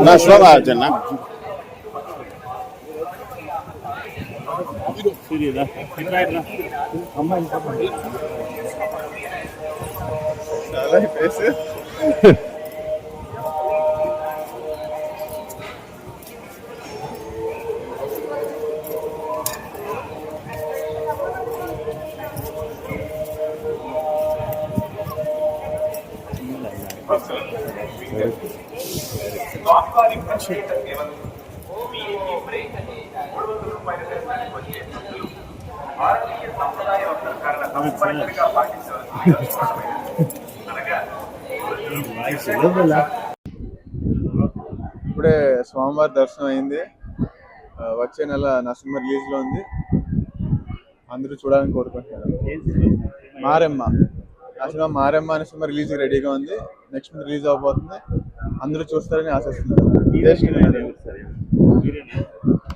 నా స్లోగా ఆలోచన చాలా ఫేస్ స్వామివారి ప్రత్యేక సేవలు వీఐపీ బ్రేక్ అని 300 రూపాయల దర్శనానికి వచ్చే భక్తులు భారతీయ సంప్రదాయ వస్త్రధారణ తప్పనిసరిగా పాటించవలసిందిగా అనగా ఇప్పుడే స్వామివారి దర్శనం అయింది. వచ్చే నెల నరసింహ రిలీజ్ లో ఉంది. అందరూ చూడాలని కోరుకుంటున్నారు. మారెమ్మ ఆ సినిమా మారెమ్మ అనే సినిమా రిలీజ్ రెడీగా ఉంది. నెక్స్ట్ మంత్ రిలీజ్ అవబోతుంది. అందరూ చూస్తారని ఆశిస్తున్నారు.